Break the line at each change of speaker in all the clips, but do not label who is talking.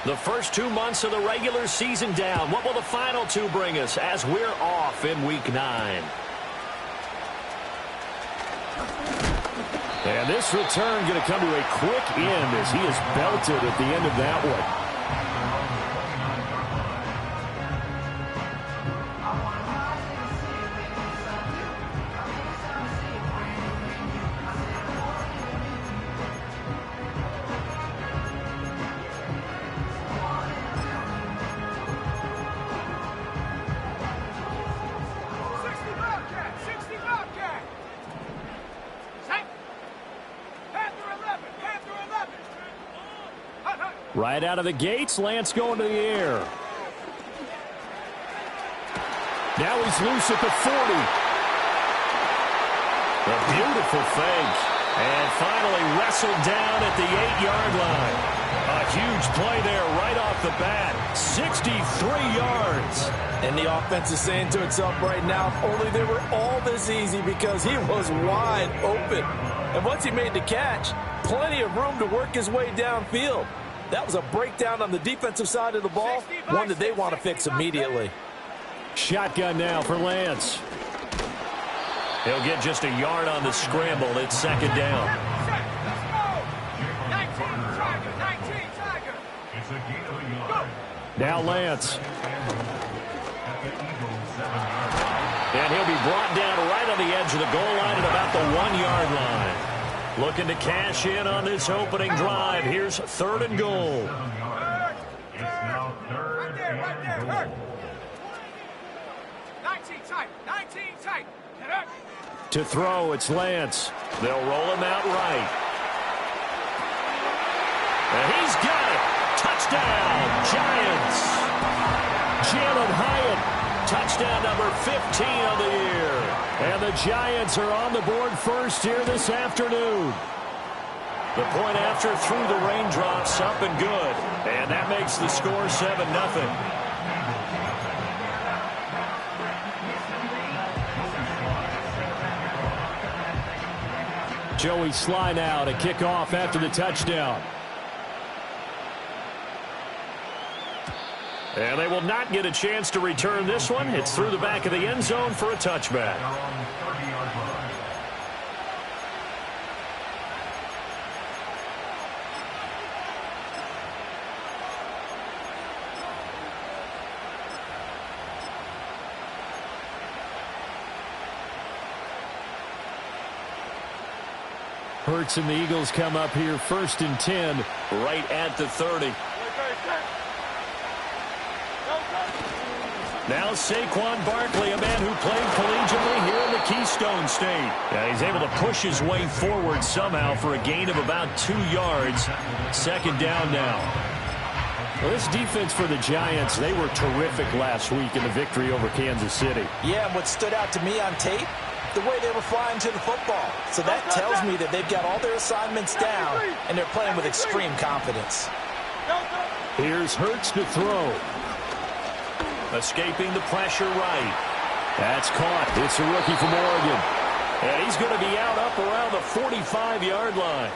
The first 2 months of the regular season down. What will the final 2 bring us as we're off in Week 9? And this return going to come to a quick end as he is belted at the end of that one. Right out of the gates, Lance going to the air. Now he's loose at the 40. A beautiful fake. And finally wrestled down at the 8-yard line. A huge play there right off the bat. 63 yards.
And the offense is saying to itself right now, if only they were all this easy, because he was wide open. And once he made the catch, plenty of room to work his way downfield. That was a breakdown on the defensive side of the ball, one that they want to fix immediately.
Shotgun now for Lance. He'll get just a yard on the scramble. It's second down. Now Lance. And he'll be brought down right on the edge of the goal line at about the 1-yard line. Looking to cash in on this opening drive. Here's 3rd and goal.
It's now 3rd and goal. 19 tight. Get up.
To throw, it's Lance. They'll roll him out right. And he's got it. Touchdown, Giants. Jalen Hyatt. Touchdown number 15 on the year. And the Giants are on the board first here this afternoon. The point after through the raindrops, up and good. And that makes the score 7-0. Joey Sly now to kick off after the touchdown. And they will not get a chance to return this one. It's through the back of the end zone for a touchback. Hurts and the Eagles come up here 1st and 10 right at the 30. Now Saquon Barkley, a man who played collegiately here in the Keystone State. Yeah, he's able to push his way forward somehow for a gain of about 2 yards. Second down now. Well, this defense for the Giants, they were terrific last week in the victory over Kansas City.
Yeah, and what stood out to me on tape, the way they were flying to the football. So that tells me that they've got all their assignments down, and they're playing with extreme confidence.
Here's Hurts to throw. Escaping the pressure right. That's caught. It's a rookie from Oregon. And he's going to be out up around the 45-yard line.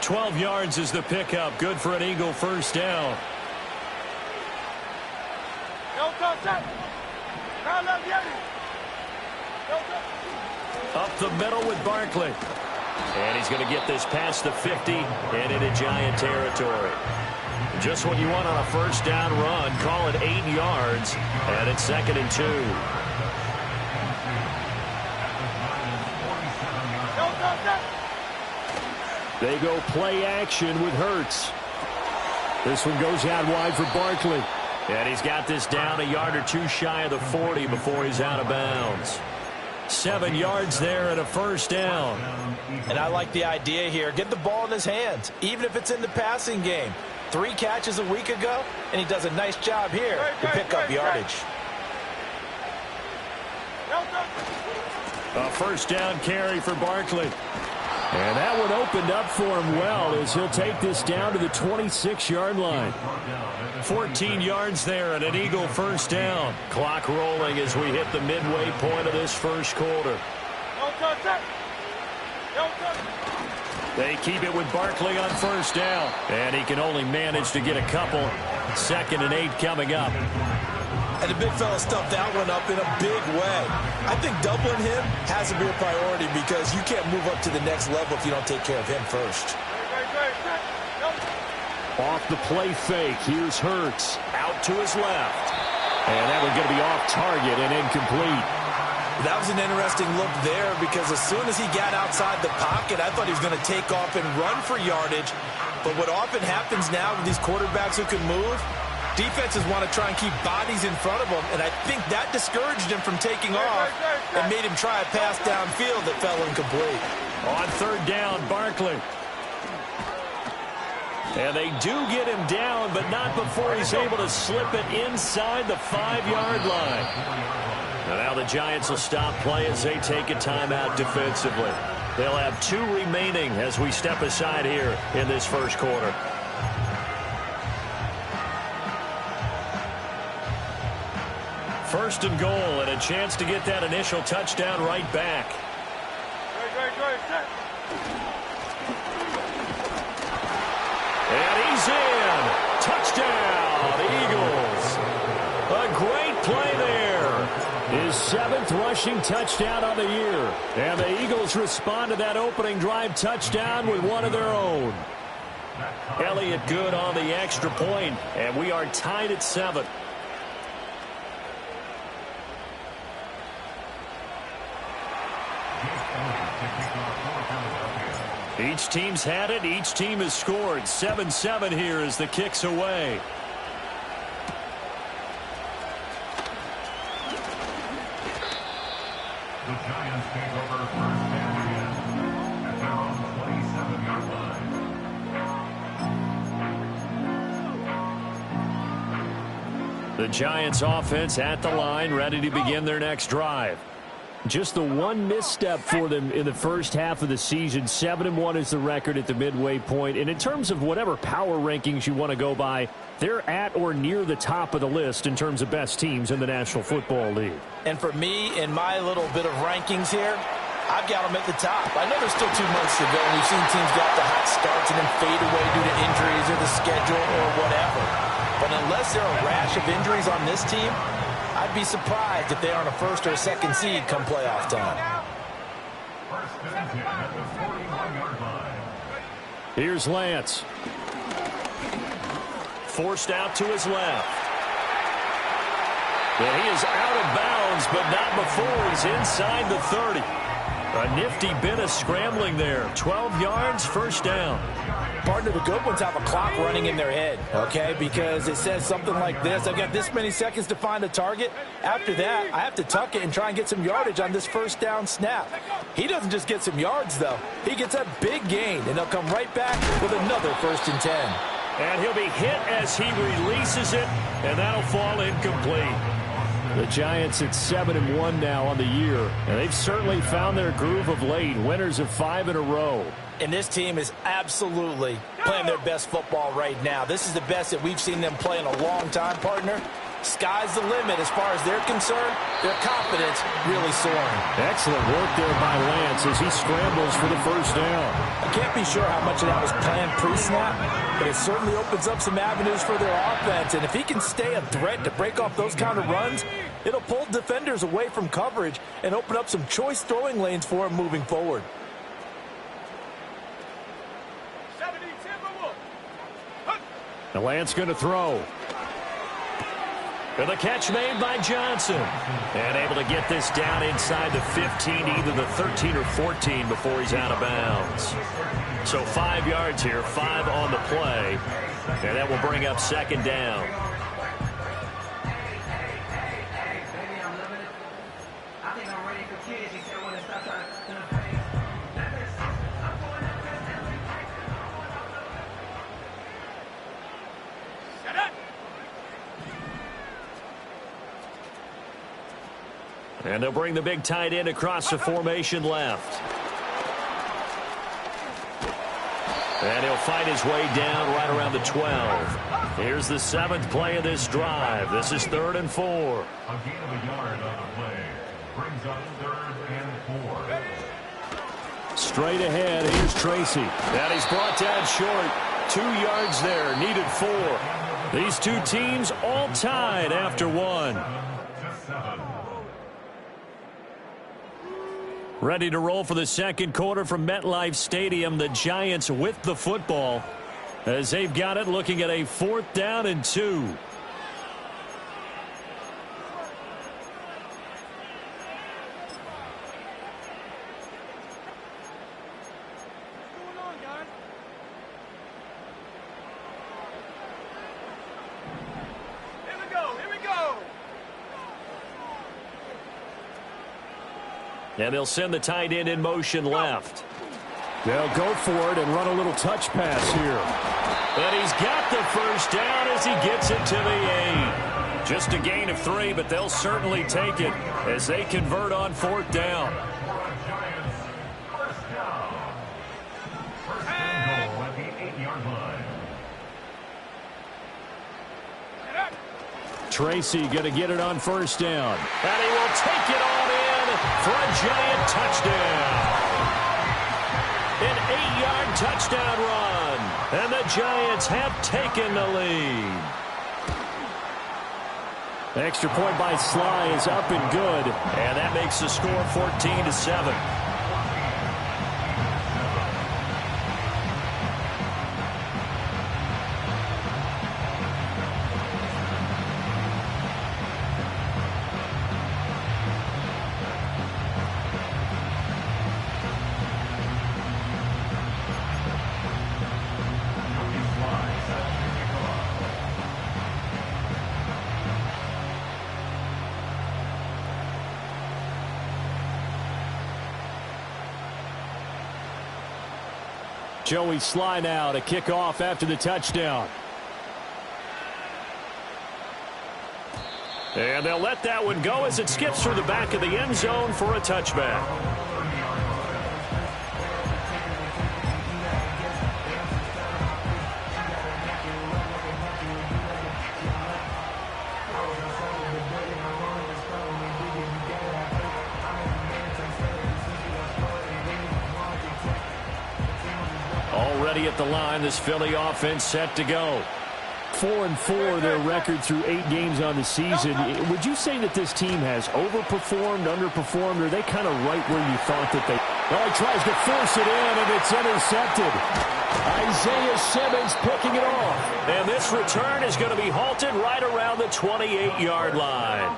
12 yards is the pickup. Good for an Eagle first down. Up the middle with Barkley. And he's going to get this past the 50 and into Giant territory. Just what you want on a first down run. Call it 8 yards. And it's 2nd and 2. They go play action with Hurts. This one goes out wide for Barkley. And he's got this down a yard or two shy of the 40 before he's out of bounds. 7 yards there and a first down.
And I like the idea here. Get the ball in his hands, even if it's in the passing game. 3 catches a week ago, and he does a nice job here to pick up yardage.
A first down carry for Barkley. And that one opened up for him well as he'll take this down to the 26-yard line. 14 yards there and an Eagle first down. Clock rolling as we hit the midway point of this first quarter. They keep it with Barkley on first down. And he can only manage to get a couple. 2nd and 8 coming up.
And the big fella stuffed that one up in a big way. I think doubling him has to be a priority because you can't move up to the next level if you don't take care of him first.
Off the play fake. Here's Hurts. Out to his left. And that one's going to be off target and incomplete.
That was an interesting look there because as soon as he got outside the pocket, I thought he was going to take off and run for yardage. But what often happens now with these quarterbacks who can move, defenses want to try and keep bodies in front of them, and I think that discouraged him from taking off and made him try a pass downfield that fell incomplete.
On 3rd down, Barkley. And they do get him down, but not before he's able to slip it inside the 5-yard line. And now the Giants will stop play as they take a timeout defensively. They'll have 2 remaining as we step aside here in this first quarter. First and goal, and a chance to get that initial touchdown right back. And he's in. Touchdown, Eagles. A great play there. His 7th rushing touchdown on the year. And the Eagles respond to that opening drive touchdown with one of their own. Elliott good on the extra point, and we are tied at 7. Each team's had it. Each team has scored. 7-7 here as the kick's away.
The Giants take over first down again at their own 27-yard line.
The Giants offense at the line, ready to begin their next drive. Just the one misstep for them in the first half of the season. 7-1 is the record at the midway point. And in terms of whatever power rankings you want to go by, they're at or near the top of the list in terms of best teams in the National Football League.
And for me, in my little bit of rankings here, I've got them at the top. I know there's still 2 months to go, and we've seen teams get off the hot starts and then fade away due to injuries or the schedule or whatever. But unless there are a rash of injuries on this team, I'd be surprised if they aren't a 1st or a 2nd seed come playoff time.
First and 10 at the 41-yard line.
Here's Lance. Forced out to his left. And he is out of bounds, but not before he's inside the 30. A nifty bit of scrambling there. 12 yards, first down.
Partner, the good ones have a clock running in their head, okay? Because it says something like this. I've got this many seconds to find a target. After that, I have to tuck it and try and get some yardage on this first down snap. He doesn't just get some yards, though. He gets a big gain, and they'll come right back with another 1st and 10.
And he'll be hit as he releases it, and that'll fall incomplete. The Giants at 7-1 now on the year, and they've certainly found their groove of late. Winners of 5 in a row.
And this team is absolutely playing their best football right now. This is the best that we've seen them play in a long time, partner. Sky's the limit as far as they're concerned. Their confidence really soaring.
Excellent work there by Lance as he scrambles for the first down.
I can't be sure how much of that was planned pre-snap, but it certainly opens up some avenues for their offense. And if he can stay a threat to break off those kind of runs, it'll pull defenders away from coverage and open up some choice throwing lanes for him moving forward.
The Lance going to throw. And the catch made by Johnson. And able to get this down inside the 15, either the 13 or 14 before he's out of bounds. So 5 yards here, 5 on the play. And that will bring up 2nd down. And they'll bring the big tight end across the formation left. And he'll fight his way down right around the 12. Here's the 7th play of this drive. This is 3rd and 4.
A gain of a yard on the play brings up 3rd and 4.
Straight ahead, here's Tracy. And he's brought down short. 2 yards there, needed 4. These two teams all tied after 1. Ready to roll for the second quarter from MetLife Stadium. The Giants with the football as they've got it, looking at a 4th down and 2. And they'll send the tight end in motion left. They'll go for it and run a little touch pass here. And he's got the first down as he gets it to the 8. Just a gain of 3, but they'll certainly take it as they convert on 4th down. Tracy going to get it on 1st down. And he will take it on in for a Giant touchdown. An 8-yard touchdown run. And the Giants have taken the lead. The extra point by Sly is up and good. And that makes the score 14-7. Joey Sly now to kick off after the touchdown. And they'll let that one go as it skips through the back of the end zone for a touchback. Already at the line, this Philly offense set to go. 4-4 their record through 8 games on the season. Would you say that this team has overperformed, underperformed, or are they kind of right where you thought that they... Oh, he tries to force it in, and it's intercepted. Isaiah Simmons picking it off. And this return is going to be halted right around the 28-yard line.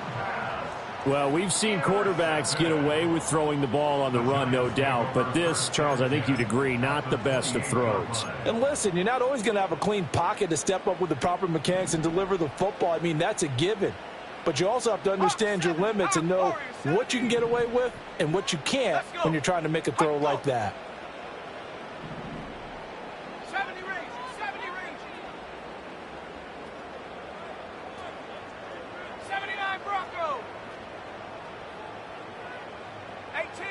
Well, we've seen quarterbacks get away with throwing the ball on the run, no doubt. But this, Charles, I think you'd agree, not the best of throws.
And listen, you're not always going to have a clean pocket to step up with the proper mechanics and deliver the football. I mean, that's a given. But you also have to understand your limits and know what you can get away with and what you can't when you're trying to make a throw like that.
70 range, 70 range. 79 Bronco. 18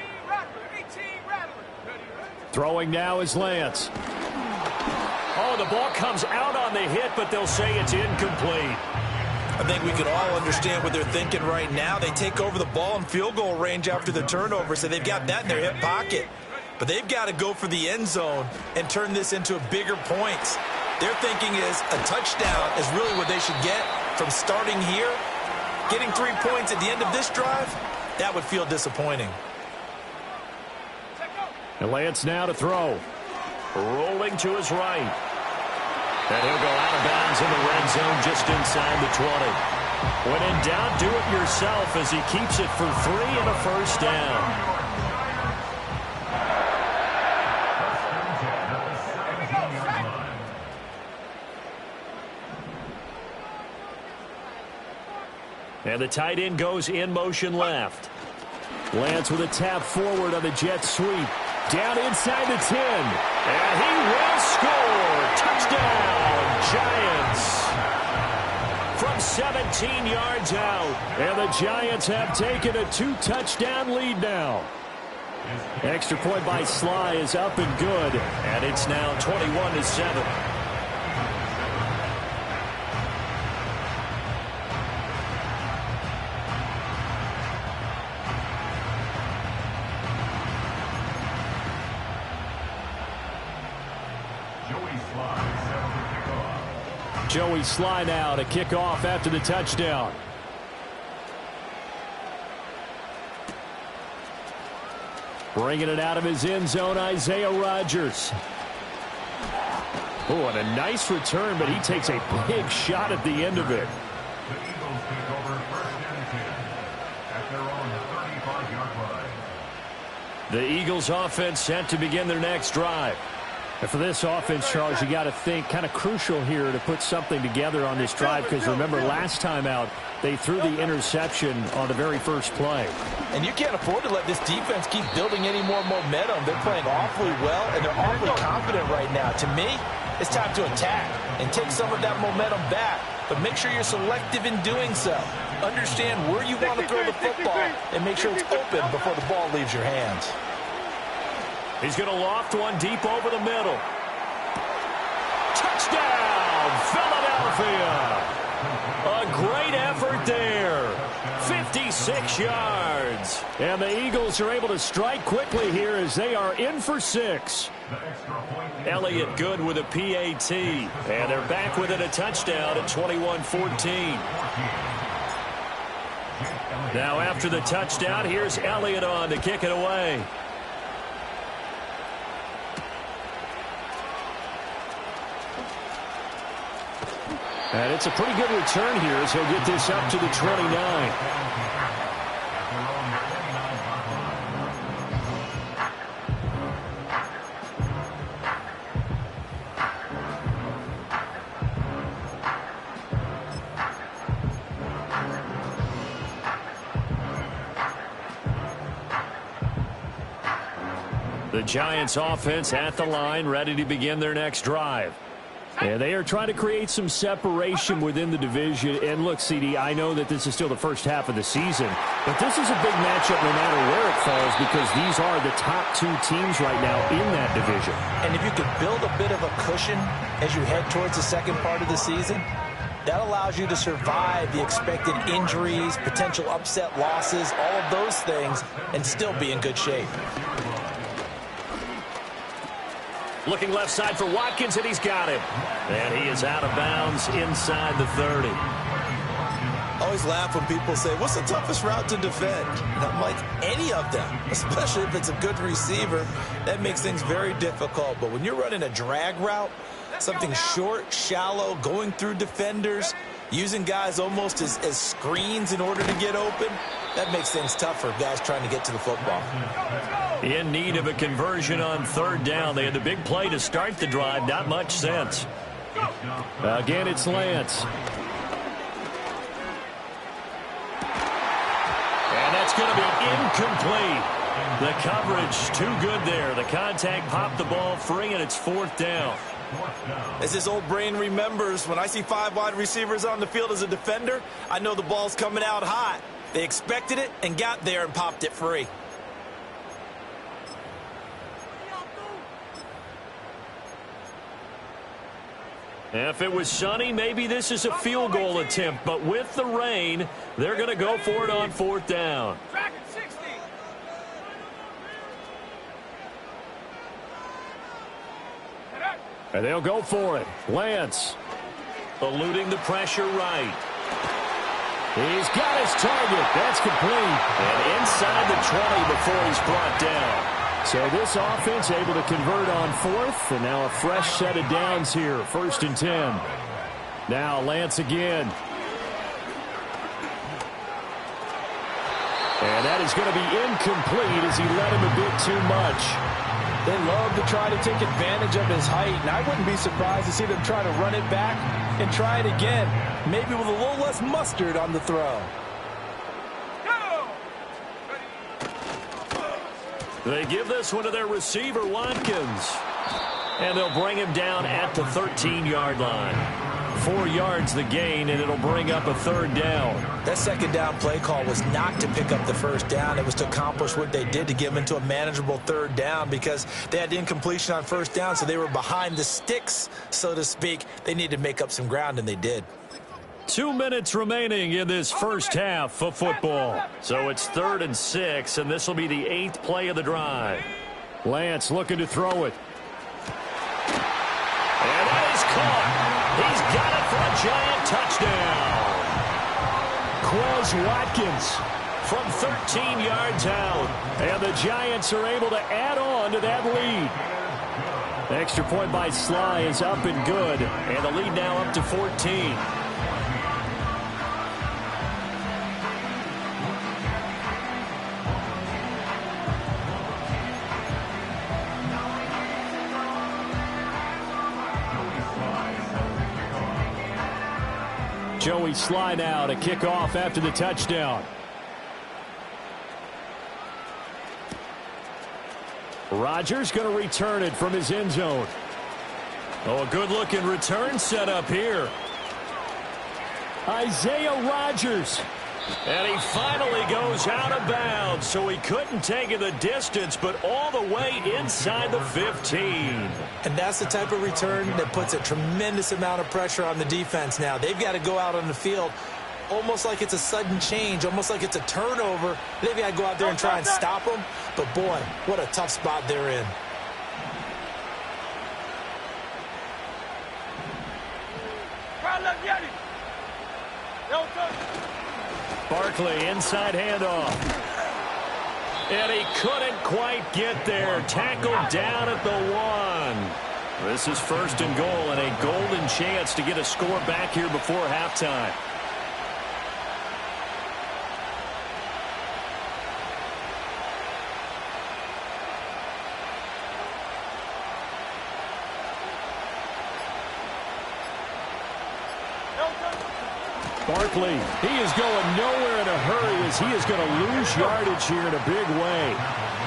Rattler.
Throwing now is Lance. Oh, the ball comes out on the hit, but they'll say it's incomplete.
I think we could all understand what they're thinking right now. They take over the ball in field goal range after the turnover, so they've got that in their hip pocket. But they've got to go for the end zone and turn this into bigger points. Their thinking is a touchdown is really what they should get from starting here. Getting 3 points at the end of this drive, that would feel disappointing.
And Lance now to throw. Rolling to his right. And he'll go out of bounds in the red zone just inside the 20. When in doubt, do it yourself as he keeps it for 3 and a first down. And the tight end goes in motion left. Lance with a tap forward on the jet sweep. Down inside the 10. And he will score. Touchdown, Giants. From 17 yards out. And the Giants have taken a 2-touchdown lead now. Extra point by Sly is up and good. And it's now 21-7. Joey Slye now to kick off after the touchdown. Bringing it out of his end zone, Isaiah Rodgers. Oh, and a nice return, but he takes a big shot at the end of it.
The Eagles take over first and 10 at their own 35-yard line.
The Eagles offense set to begin their next drive. And for this offense, Charles, you got to think kind of crucial here to put something together on this drive, because remember last time out they threw the interception on the very first play.
And you can't afford to let this defense keep building any more momentum. They're playing awfully well, and they're awfully confident right now. To me, it's time to attack and take some of that momentum back, but make sure you're selective in doing so. Understand where you want to throw the football and make sure it's open before the ball leaves your hands.
He's going to loft one deep over the middle. Touchdown, Philadelphia! A great effort there. 56 yards. And the Eagles are able to strike quickly here as they are in for 6. Elliott good with a PAT. And they're back within a touchdown at 21-14. Now after the touchdown, here's Elliott on to kick it away. And it's a pretty good return here as he'll get this up to the 29. The Giants offense at the line, ready to begin their next drive. And they are trying to create some separation within the division. And look, CD, I know that this is still the first half of the season, but this is a big matchup no matter where it falls, because these are the top 2 teams right now in that division.
And if you could build a bit of a cushion as you head towards the second part of the season, that allows you to survive the expected injuries, potential upset losses, all of those things, and still be in good shape.
Looking left side for Watkins, and he's got him. And he is out of bounds inside the 30.
I always laugh when people say, what's the toughest route to defend? And I'm like, any of them, especially if it's a good receiver. That makes things very difficult. But when you're running a drag route, something short, shallow, going through defenders, using guys almost as screens in order to get open, that makes things tough for guys trying to get to the football.
In need of a conversion on 3rd down. They had the big play to start the drive. Not much sense. Again, it's Lance. And that's going to be incomplete. The coverage too good there. The contact popped the ball free, and it's 4th down.
As this old brain remembers, when I see 5 wide receivers on the field as a defender, I know the ball's coming out hot. They expected it and got there and popped it free.
If it was sunny, maybe this is a field goal attempt. But with the rain, they're going to go for it on 4th down.
Track at 60.
And they'll go for it. Lance eluding the pressure right. He's got his target. That's complete. And inside the 20 before he's brought down. So this offense able to convert on 4th, and now a fresh set of downs here, 1st and 10. Now Lance again. And that is going to be incomplete as he let him a bit too much.
They love to try to take advantage of his height, and I wouldn't be surprised to see them try to run it back and try it again, maybe with a little less mustard on the throw.
They give this one to their receiver, Watkins. And they'll bring him down at the 13-yard line. 4 yards the gain, and it'll bring up a 3rd down.
That 2nd down play call was not to pick up the 1st down. It was to accomplish what they did, to get them into a manageable 3rd down, because they had incompletion on 1st down, so they were behind the sticks, so to speak. They needed to make up some ground, and they did.
2 minutes remaining in this first half of football. So it's 3rd and 6, and this will be the 8th play of the drive. Lance looking to throw it. And caught. He's got it for a Giant touchdown. Quez Watkins from 13 yards out. And the Giants are able to add on to that lead. Extra point by Sly is up and good. And the lead now up to 14. Joey Sly now to kick off after the touchdown. Rodgers going to return it from his end zone. Oh, a good-looking return setup here. Isaiah Rodgers. And he finally goes out of bounds, so he couldn't take it the distance, but all the way inside the 15.
And that's the type of return that puts a tremendous amount of pressure on the defense now. They've got to go out on the field almost like it's a sudden change, almost like it's a turnover. They've got to go out there and try and stop them. But, boy, what a tough spot they're in.
Barkley, inside handoff. And he couldn't quite get there. Tackled down at the 1. This is 1st and goal and a golden chance to get a score back here before halftime. Barkley, he is going nowhere in a hurry as he is going to lose yardage here in a big way.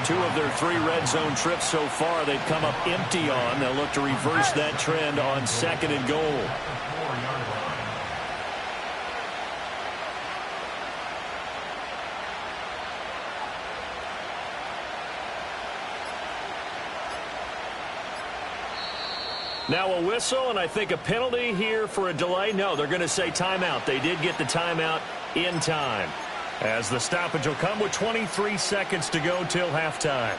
2 of their 3 red zone trips so far they've come up empty on. They'll look to reverse that trend on 2nd and goal. Now a whistle, and I think a penalty here for a delay. No, they're going to say timeout. They did get the timeout in time. As the stoppage will come with 23 seconds to go till halftime.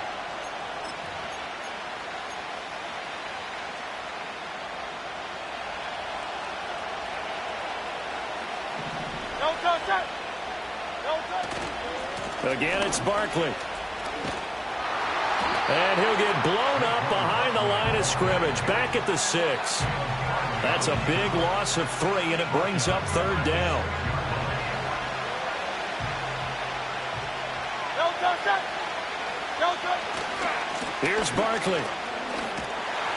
Again, it's Barkley. And he'll get blown up behind the line of scrimmage, back at the 6. That's a big loss of 3, and it brings up 3rd down. Here's Barkley.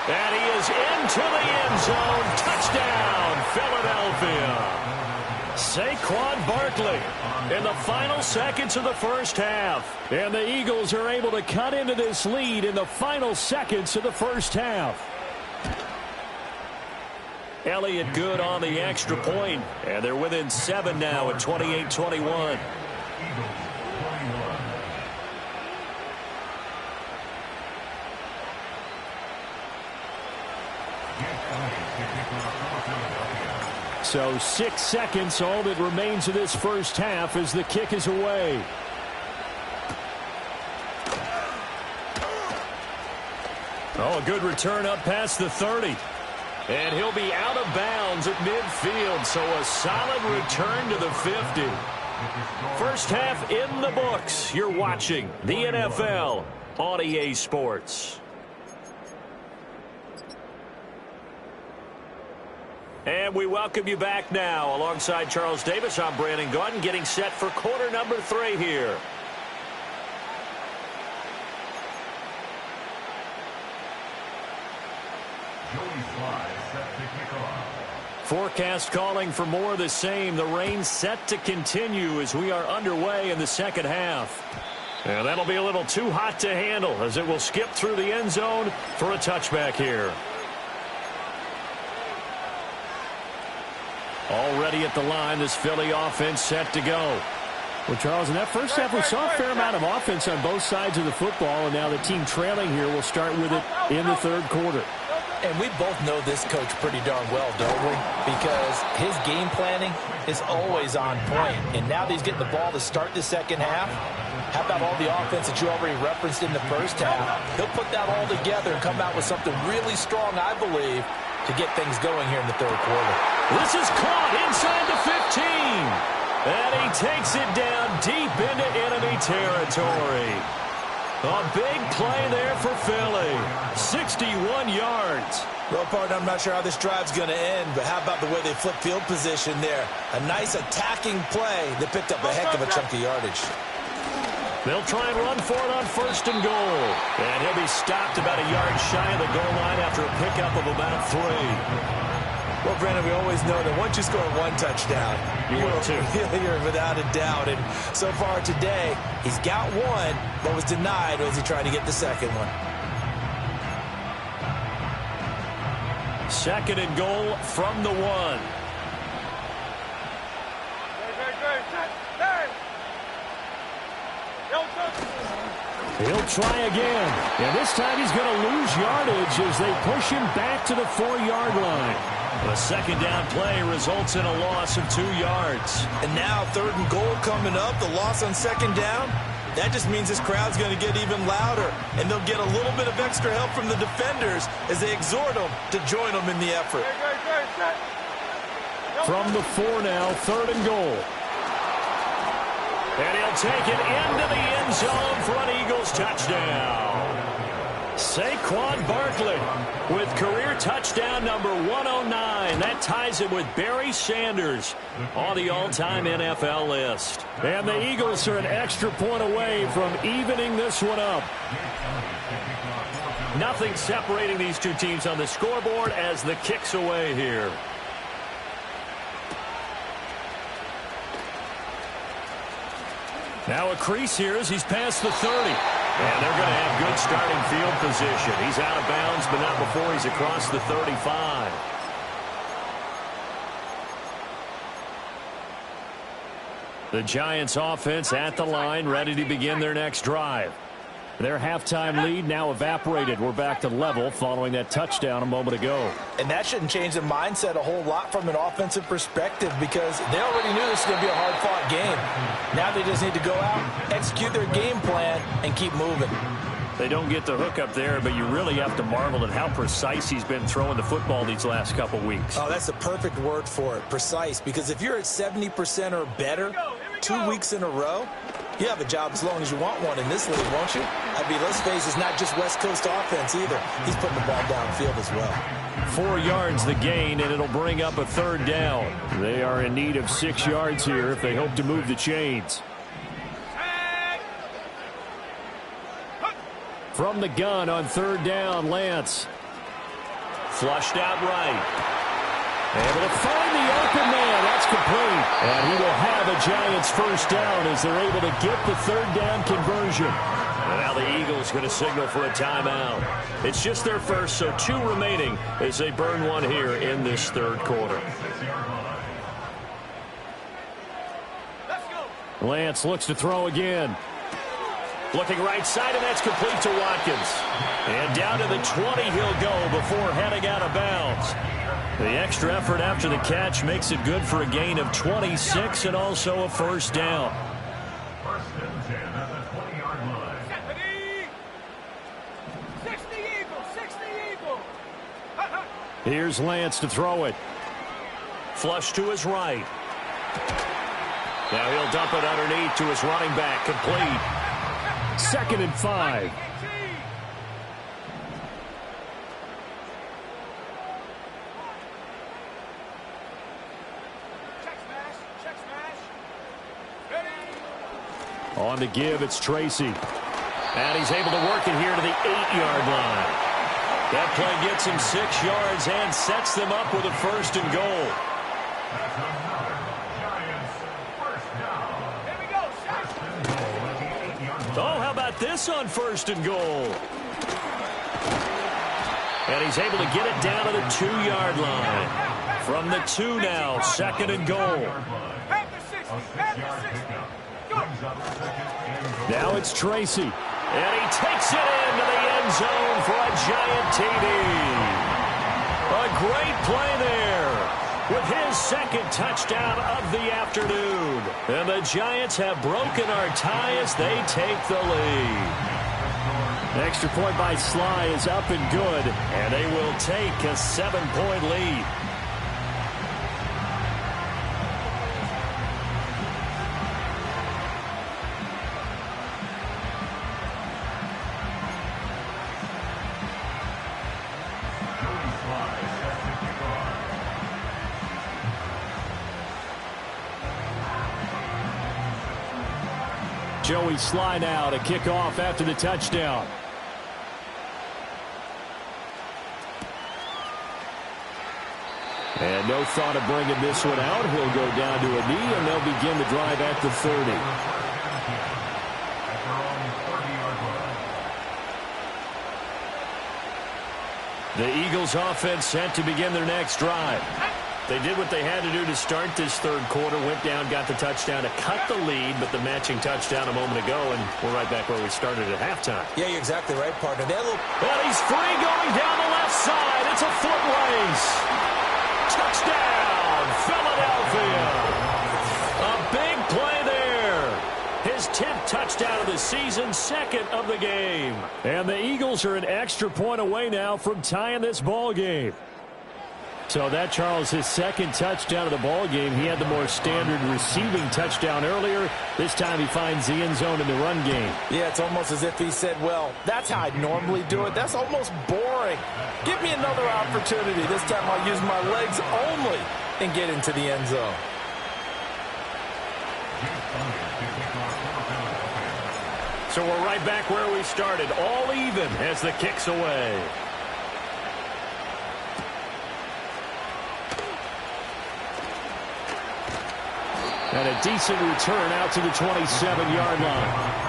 And he is into the end zone. Touchdown, Philadelphia. Saquon Barkley in the final seconds of the first half. And the Eagles are able to cut into this lead in the final seconds of the first half. Elliott good on the extra point. And they're within 7 now at 28-21. So 6 seconds, all that remains of this first half as the kick is away. Oh, a good return up past the 30. And he'll be out of bounds at midfield, so a solid return to the 50. First half in the books. You're watching the NFL on EA Sports. And we welcome you back now. Alongside Charles Davis, I'm Brandon Gaudin, getting set for quarter number 3 here.
Joey Sly set to kick off.
Forecast calling for more of the same. The rain set to continue as we are underway in the second half. And that'll be a little too hot to handle as it will skip through the end zone for a touchback here. Already at the line, this Philly offense set to go. Well, Charles, in that first half, we saw a fair amount of offense on both sides of the football, and now the team trailing here will start with it in the third quarter.
And we both know this coach pretty darn well, don't we? Because his game planning is always on point. And now that he's getting the ball to start the second half, how about all the offense that you already referenced in the first half? He'll put that all together and come out with something really strong, I believe, to get things going here in the third quarter.
This is caught inside the 15. And he takes it down deep into enemy territory. A big play there for Philly. 61 yards.
Well, partner, I'm not sure how this drive's going to end, but how about the way they flip field position there? A nice attacking play that picked up a heck of a chunk of yardage.
They'll try and run for it on 1st and goal. And he'll be stopped about a yard shy of the goal line after a pickup of about 3.
Well, Brandon, we always know that once you score one touchdown, you're without a doubt. And so far today, he's got one, but was denied as he tried to get the second one.
2nd and goal from the 1. He'll try again. And this time he's going to lose yardage as they push him back to the 4-yard line. A 2nd down play results in a loss of 2 yards.
And now 3rd and goal coming up. The loss on 2nd down. That just means this crowd's going to get even louder. And they'll get a little bit of extra help from the defenders as they exhort them to join them in the effort.
From the 4 now, 3rd and goal. And he'll take it into the end zone for an Eagles touchdown. Saquon Barkley with career touchdown number 109. That ties him with Barry Sanders on the all-time NFL list. And the Eagles are an extra point away from evening this one up. Nothing separating these two teams on the scoreboard as the kick's away here. Now a crease here as he's past the 30. And they're going to have good starting field position. He's out of bounds, but not before he's across the 35. The Giants offense at the line, ready to begin their next drive. Their halftime lead now evaporated. We're back to level following that touchdown a moment ago.
And that shouldn't change the mindset a whole lot from an offensive perspective because they already knew this was going to be a hard-fought game. Now they just need to go out, execute their game plan, and keep moving.
They don't get the hook up there, but you really have to marvel at how precise he's been throwing the football these last couple weeks.
Oh, that's the perfect word for it, precise, because if you're at 70% or better 2 weeks in a row, you have a job as long as you want one in this league, won't you? I mean, let's face it, it's not just West Coast offense either. He's putting the ball downfield as well.
4 yards the gain, and it'll bring up a 3rd down. They are in need of 6 yards here if they hope to move the chains. From the gun on 3rd down, Lance. Flushed out right. Able to find the open man. That's complete. And he will have a Giants 1st down as they're able to get the 3rd down conversion. And now the Eagles going to signal for a timeout. It's just their first, so 2 remaining as they burn one here in this 3rd quarter. Lance looks to throw again. Looking right side, and that's complete to Watkins. And down to the 20 he'll go before heading out of bounds. The extra effort after the catch makes it good for a gain of 26 and also a 1st down.
1st and 10 at the 20-yard line.
60 Eagles, 60 Eagles.
Here's Lance to throw it. Flush to his right. Now he'll dump it underneath to his running back, complete. 2nd and 5. On the give, it's Tracy. And he's able to work it here to the 8-yard line. That play gets him 6 yards and sets them up with a 1st and goal.
That's another Giants 1st down.
Here we go, Shaq.
1st and goal at the 8-yard line.
Oh, how about this on 1st and goal? And he's able to get it down to the 2-yard line. From the 2 now, 2nd and goal.
Have the 60, have the 60.
Now it's Tracy. And he takes it into the end zone for a Giant TD. A great play there with his 2nd touchdown of the afternoon. And the Giants have broken our tie as they take the lead. Extra point by Sly is up and good, and they will take a 7-point lead. Joey Sly now to kick off after the touchdown. And no thought of bringing this one out. He'll go down to a knee, and they'll begin the drive at the 30. The Eagles offense set to begin their next drive. They did what they had to do to start this third quarter, went down, got the touchdown to cut the lead, but the matching touchdown a moment ago, and we're right back where we started at halftime.
Yeah, you're exactly right, partner.
And he's free going down the left side. It's a foot race. Touchdown, Philadelphia. A big play there. His 10th touchdown of the season, second of the game. And the Eagles are an extra point away now from tying this ball game. So that, Charles, his second touchdown of the ball game. He had the more standard receiving touchdown earlier. This time he finds the end zone in the run game.
Yeah, it's almost as if he said, well, that's how I normally do it. That's almost boring. Give me another opportunity. This time I'll use my legs only and get into the end zone.
So we're right back where we started, all even as the kick's away. And a decent return out to the 27-yard line.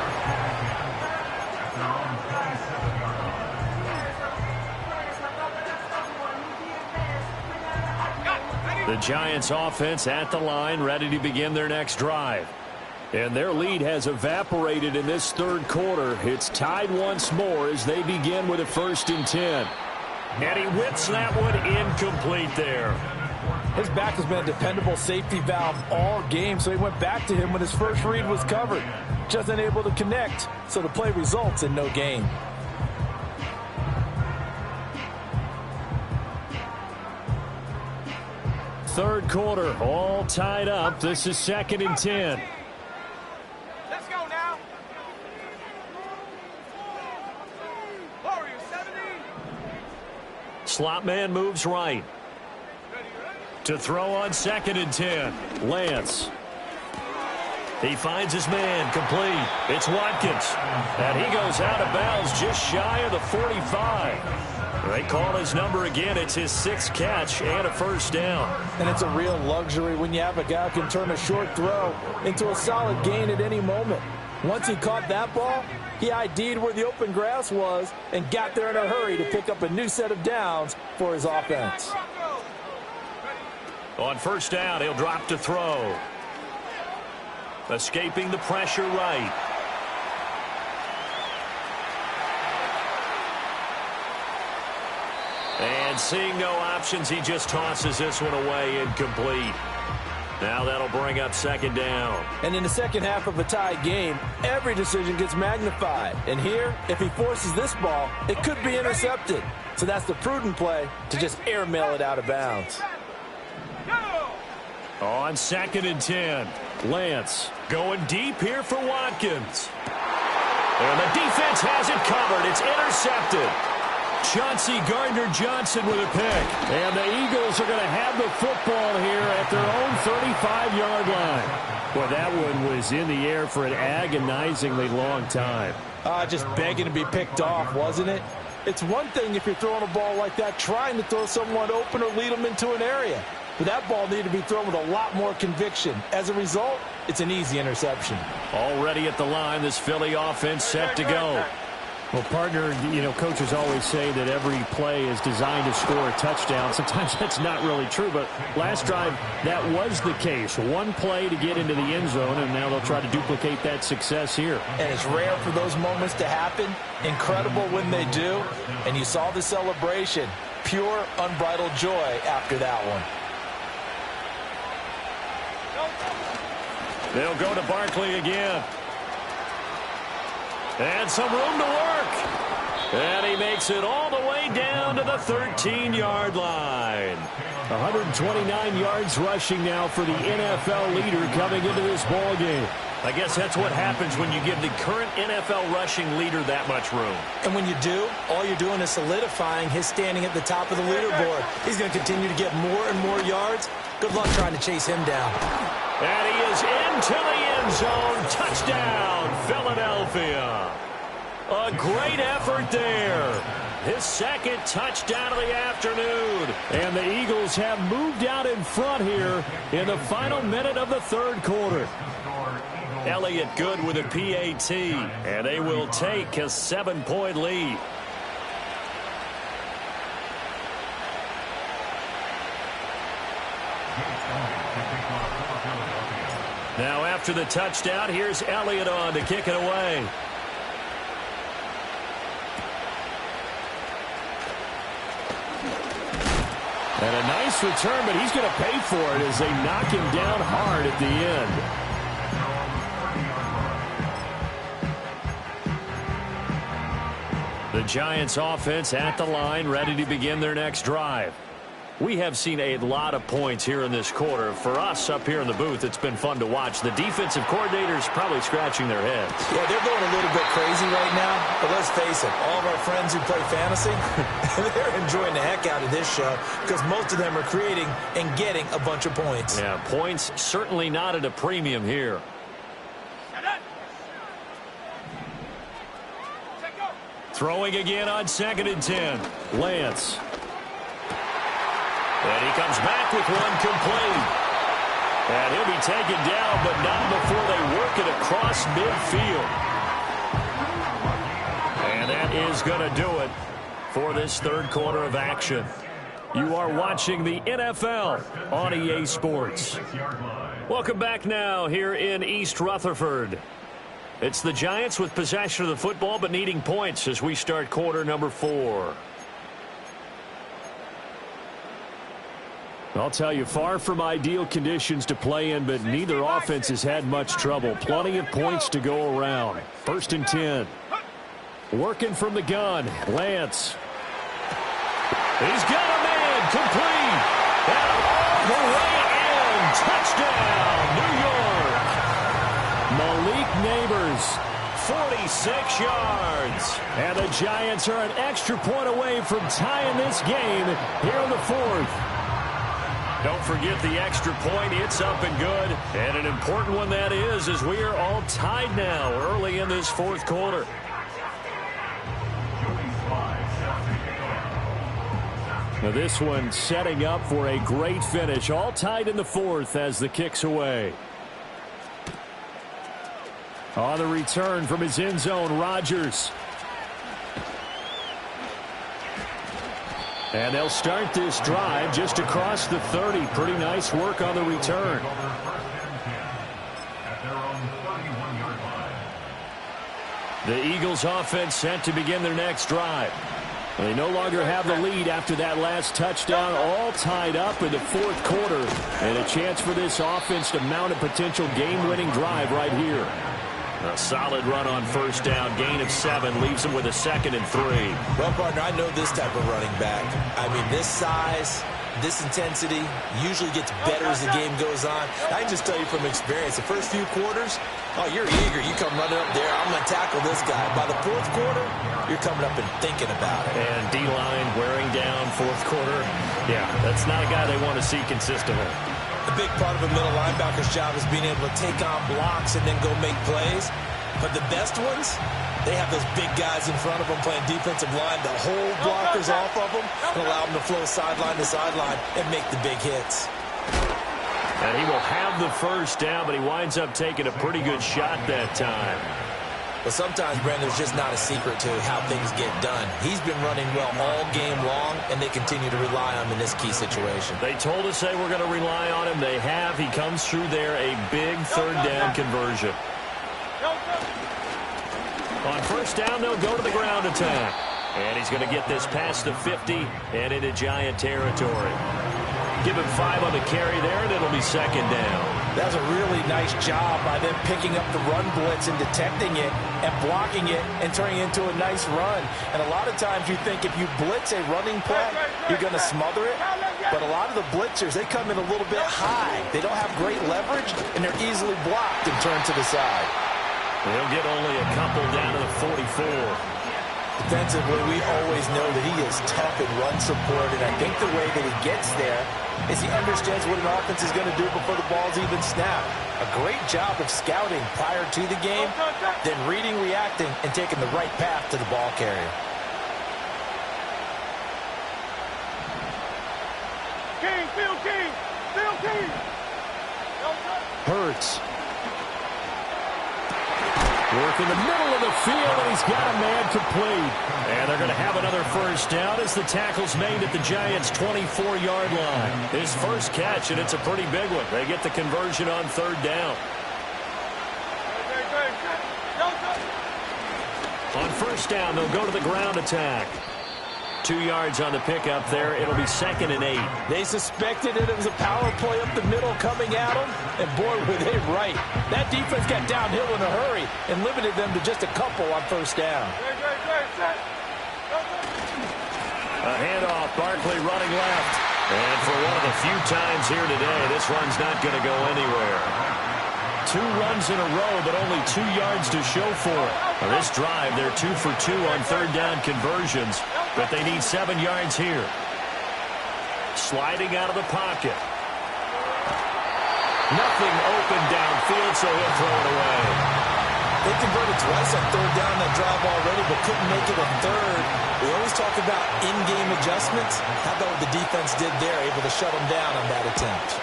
The Giants offense at the line, ready to begin their next drive. And their lead has evaporated in this third quarter. It's tied once more as they begin with a 1st and 10. And he whips that one incomplete there.
His back has been a dependable safety valve all game, so he went back to him when his first read was covered. Just unable to connect, so the play results in no gain.
Third quarter, all tied up. This is 2nd and 10.
Let's go now. Warriors 70.
Slot man moves right. To throw on 2nd and 10. Lance. He finds his man complete. It's Watkins. And he goes out of bounds just shy of the 45. They call his number again. It's his 6th catch and a 1st down.
And it's a real luxury when you have a guy who can turn a short throw into a solid gain at any moment. Once he caught that ball, he ID'd where the open grass was and got there in a hurry to pick up a new set of downs for his offense.
On 1st down, he'll drop to throw. Escaping the pressure right. And seeing no options, he just tosses this one away incomplete. Now that'll bring up 2nd down.
And in the second half of a tie game, every decision gets magnified. And here, if he forces this ball, it could be intercepted. So that's the prudent play to just airmail it out of bounds.
On 2nd and 10, Lance going deep here for Watkins. And the defense has it covered. It's intercepted. Chauncey Gardner-Johnson with a pick. And the Eagles are going to have the football here at their own 35-yard line. Boy, that one was in the air for an agonizingly long time.
Just begging to be picked off, wasn't it? It's one thing if you're throwing a ball like that, trying to throw someone open or lead them into an area. But that ball needed to be thrown with a lot more conviction. As a result, it's an easy interception.
Already at the line, this Philly offense set to go. Well, partner, you know, coaches always say that every play is designed to score a touchdown. Sometimes that's not really true, but last drive, that was the case. One play to get into the end zone, and now they'll try to duplicate that success here.
And it's rare for those moments to happen. Incredible when they do. And you saw the celebration. Pure, unbridled joy after that one.
They'll go to Barkley again. And some room to work. Takes it all the way down to the 13-yard line. 129 yards rushing now for the NFL leader coming into this ball game. I guess that's what happens when you give the current NFL rushing leader that much room.
And when you do, all you're doing is solidifying his standing at the top of the leaderboard. He's going to continue to get more and more yards. Good luck trying to chase him down.
And he is into the end zone. Touchdown, Philadelphia. A great effort there. His second touchdown of the afternoon. And the Eagles have moved out in front here in the final minute of the third quarter. Elliott good with a PAT. And they will take a 7-point lead. Now after the touchdown, here's Elliott on to kick it away. And a nice return, but he's going to pay for it as they knock him down hard at the end. The Giants offense at the line, ready to begin their next drive. We have seen a lot of points here in this quarter. For us up here in the booth, it's been fun to watch. The defensive coordinators probably scratching their heads.
Yeah, they're going a little bit crazy right now. But let's face it, all of our friends who play fantasy, they're enjoying the heck out of this show because most of them are creating and getting a bunch of points.
Yeah, points certainly not at a premium here. Throwing again on 2nd and 10. Lance. And he comes back with one complete. And he'll be taken down, but not before they work it across midfield. And that is going to do it for this third quarter of action. You are watching the NFL on EA Sports. Welcome back now here in East Rutherford. It's the Giants with possession of the football but needing points as we start quarter number 4. I'll tell you, far from ideal conditions to play in, but neither offense has had much trouble. Plenty of points to go around. 1st and 10. Working from the gun. Lance. He's got a man complete. And all the way in. Touchdown, New York. Malik Neighbors, 46 yards. And the Giants are an extra point away from tying this game here in the 4th. Don't forget the extra point. It's up and good. And an important one that is, as we are all tied now early in this 4th quarter. Now this one setting up for a great finish. All tied in the 4th as the kick's away. On the return from his end zone, Rodgers. And they'll start this drive just across the 30. Pretty nice work on the return. The Eagles offense set to begin their next drive. They no longer have the lead after that last touchdown, all tied up in the 4th quarter. And a chance for this offense to mount a potential game-winning drive right here. A solid run on 1st down, gain of 7, leaves him with a 2nd and 3.
Well, partner, I know this type of running back. I mean, this size, this intensity usually gets better as the game goes on. I can just tell you from experience, the first few quarters, oh, you're eager. You come running up there, I'm going to tackle this guy. By the 4th quarter, you're coming up and thinking about it.
And D-line wearing down 4th quarter. Yeah, that's not a guy they want to see consistently.
A big part of a middle linebacker's job is being able to take on blocks and then go make plays. But the best ones, they have those big guys in front of them playing defensive line to hold blockers off of them and allow them to flow sideline to sideline and make the big hits.
And he will have the 1st down, but he winds up taking a pretty good shot that time.
But sometimes, Brandon, there's just not a secret to how things get done. He's been running well all game long, and they continue to rely on him in this key situation.
They told us they were going to rely on him. They have. He comes through there, a big 3rd down conversion. On 1st down, they'll go to the ground attack. And he's going to get this past the 50 and into Giant territory. Give him 5 on the carry there, and it'll be 2nd down.
That was a really nice job by them picking up the run blitz and detecting it and blocking it and turning it into a nice run. And a lot of times you think if you blitz a running play, you're going to smother it. But a lot of the blitzers, they come in a little bit high. They don't have great leverage, and they're easily blocked and turned to the side.
He'll get only a couple down to the 44.
Defensively, we always know that he is tough in run support, and I think the way that he gets there is he understands what an offense is going to do before the ball's even snapped. A great job of scouting prior to the game, then reading, reacting, and taking the right path to the ball carrier.
King.
Hurts. Work in the middle of the field, and he's got a man complete. And they're going to have another first down as the tackle's made at the Giants' 24-yard line. His first catch, and it's a pretty big one. They get the conversion on third down. On first down, they'll go to the ground attack. 2 yards on the pickup there. It'll be 2nd and 8.
They suspected it was a power play up the middle coming at them, and boy, were they right. That defense got downhill in a hurry and limited them to just a couple on first down.
A handoff, Barkley running left. And for one of the few times here today, this run's not going to go anywhere. 2 runs in a row, but only 2 yards to show for it. Now this drive, they're 2 for 2 on third down conversions, but they need 7 yards here. Sliding out of the pocket. Nothing open downfield, so he'll throw it away.
They converted twice on third down that drive already, but couldn't make it a third. We always talk about in-game adjustments. How about what the defense did there, able to shut them down on that attempt.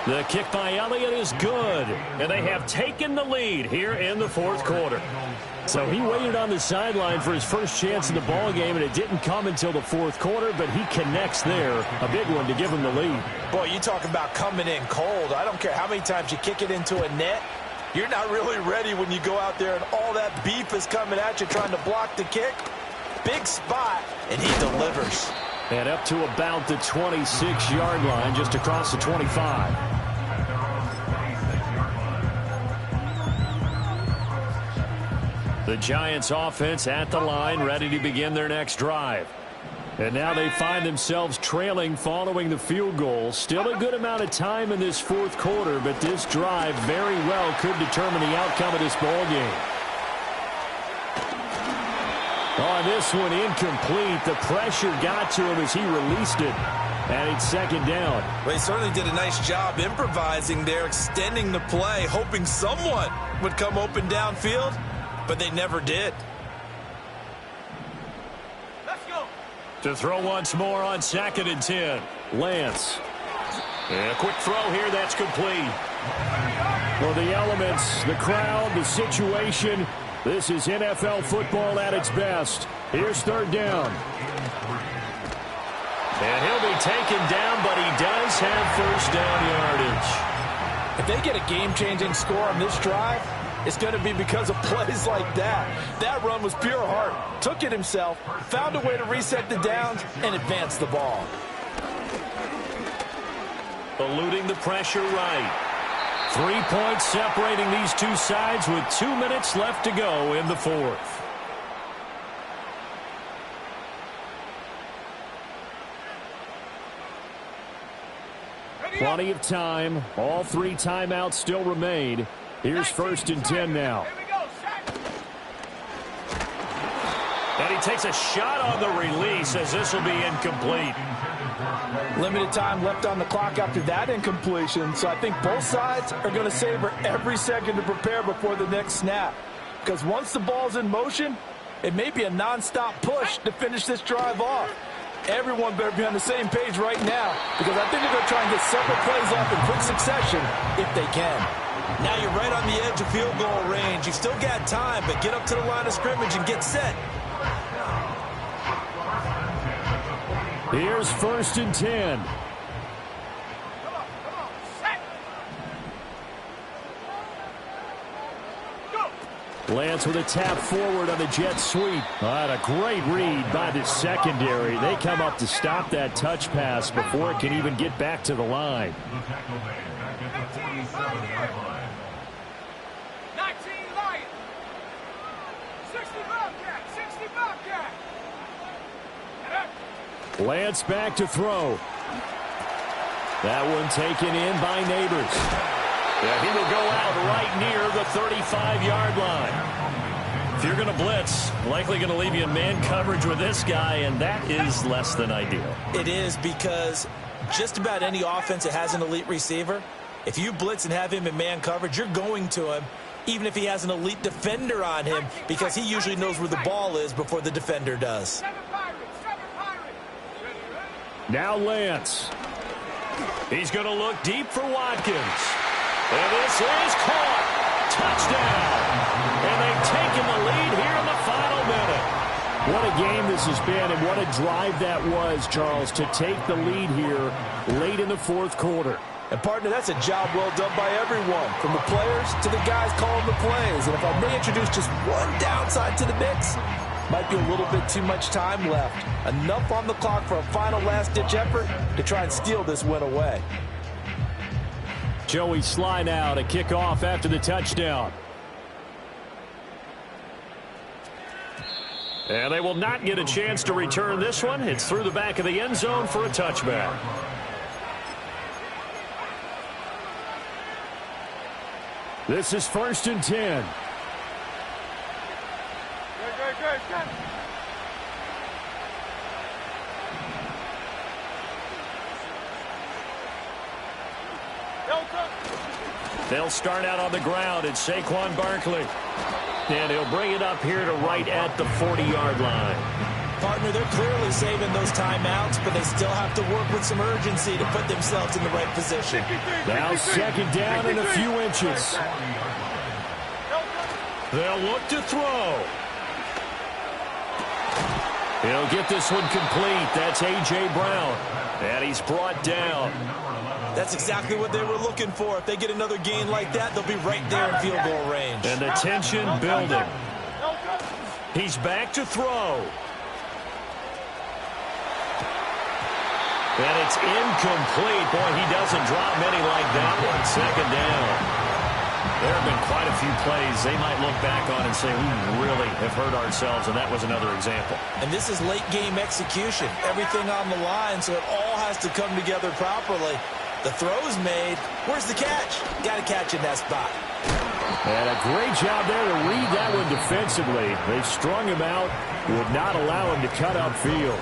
The kick by Elliott is good, and they have taken the lead here in the fourth quarter. So he waited on the sideline for his first chance in the ball game, and it didn't come until the fourth quarter, but he connects there. A big one to give him the lead.
Boy, you talk about coming in cold. I don't care how many times you kick it into a net. You're not really ready when you go out there and all that beef is coming at you trying to block the kick. Big spot, and he delivers.
And up to about the 26-yard line, just across the 25. The Giants offense at the line, ready to begin their next drive. And now they find themselves trailing following the field goal. Still a good amount of time in this fourth quarter, but this drive very well could determine the outcome of this ball game. On this one, incomplete. The pressure got to him as he released it. And it's second down.
Well, he certainly did a nice job improvising there, extending the play, hoping someone would come open downfield, but they never did.
Let's go.
To throw once more on 2nd and 10. Lance. And a quick throw here, that's complete. Well, the elements, the crowd, the situation. This is NFL football at its best. Here's third down. And he'll be taken down, but he does have first down yardage.
If they get a game-changing score on this drive, it's going to be because of plays like that. That run was pure heart. Took it himself, found a way to reset the downs, and advance the ball.
Eluding the pressure right. 3 points separating these two sides with 2 minutes left to go in the fourth. Plenty of time. All 3 timeouts still remain. Here's 1st and 10 now. And he takes a shot on the release as this will be incomplete.
Limited time left on the clock after that incompletion, so I think both sides are going to savor every second to prepare before the next snap. Because once the ball's in motion, it may be a nonstop push to finish this drive off. Everyone better be on the same page right now, because I think they're going to try and get several plays off in quick succession if they can. Now you're right on the edge of field goal range. You've still got time, but get up to the line of scrimmage and get set.
Here's 1st and 10. Lance with a tap forward on the jet sweep. And a great read by the secondary. They come up to stop that touch pass before it can even get back to the line.
27-yard line.
19 Lions. 60 Bobcat. 60 Bobcat.
Lance back to throw. That one taken in by Neighbors. Yeah, he will go out right near the 35-yard line. If you're going to blitz, likely going to leave you in man coverage with this guy, and that is less than ideal.
It is, because just about any offense that has an elite receiver, if you blitz and have him in man coverage, you're going to him, even if he has an elite defender on him, because he usually knows where the ball is before the defender does.
Now Lance. He's going to look deep for Watkins. And this is caught. Touchdown. And they've taken the lead here in the final minute. What a game this has been, and what a drive that was, Charles, to take the lead here late in the fourth quarter.
And, partner, that's a job well done by everyone, from the players to the guys calling the plays. And if I may introduce just one downside to the mix, might be a little bit too much time left. Enough on the clock for a final last-ditch effort to try and steal this win away.
Joey Sly now to kick off after the touchdown. And they will not get a chance to return this one. It's through the back of the end zone for a touchback. This is 1st and 10.
Good.
They'll start out on the ground. It's Saquon Barkley. And he'll bring it up here to right at the 40-yard line.
Partner, they're clearly saving those timeouts, but they still have to work with some urgency to put themselves in the right position.
Now 2nd down and a few inches. They'll look to throw. He'll get this one complete. That's A.J. Brown. And he's brought down.
That's exactly what they were looking for. If they get another gain like that, they'll be right there in field goal range.
And the tension building. He's back to throw. And it's incomplete. Boy, he doesn't drop many like that one. 2nd down. There have been quite a few plays they might look back on and say, we really have hurt ourselves, and that was another example.
And this is late game execution. Everything on the line, so it all has to come together properly. The throw's made. Where's the catch? Got to catch in that spot.
And a great job there to read that one defensively. They strung him out, would not allow him to cut upfield.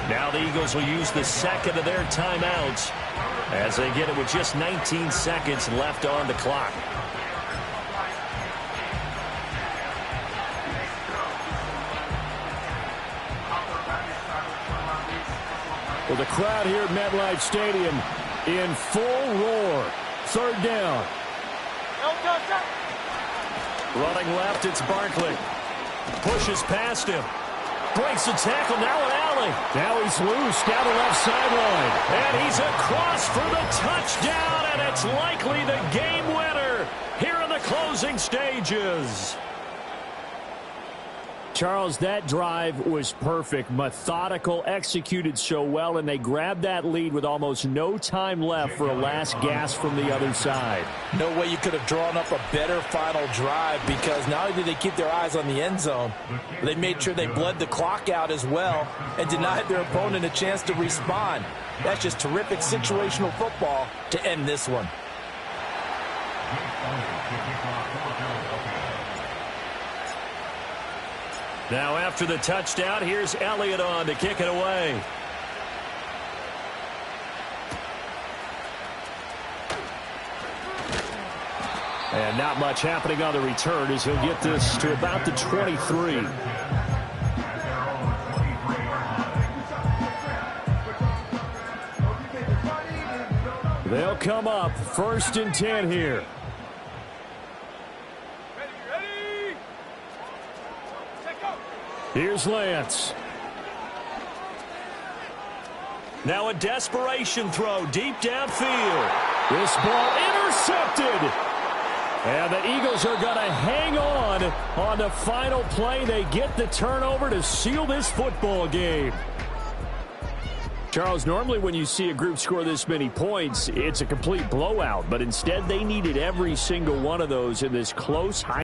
Now the Eagles will use the second of their timeouts as they get it with just 19 seconds left on the clock. Well, the crowd here at MetLife Stadium in full roar. 3rd down. Running left, it's Barkley. Pushes past him. Breaks the tackle, now an alley. Now he's loose down the left sideline. And he's across for the touchdown, and it's likely the game winner here in the closing stages. Charles, that drive was perfect, methodical, executed so well, and they grabbed that lead with almost no time left for a last gasp from the other side.
No way you could have drawn up a better final drive, because not only did they keep their eyes on the end zone, they made sure they bled the clock out as well and denied their opponent a chance to respond. That's just terrific situational football to end this one.
Now after the touchdown, here's Elliott on to kick it away. And not much happening on the return as he'll get this to about the 23. They'll come up 1st and 10 here. Here's Lance. Now a desperation throw deep downfield. This ball intercepted. And the Eagles are going to hang on the final play. They get the turnover to seal this football game. Charles, normally when you see a group score this many points, it's a complete blowout. But instead, they needed every single one of those in this close, high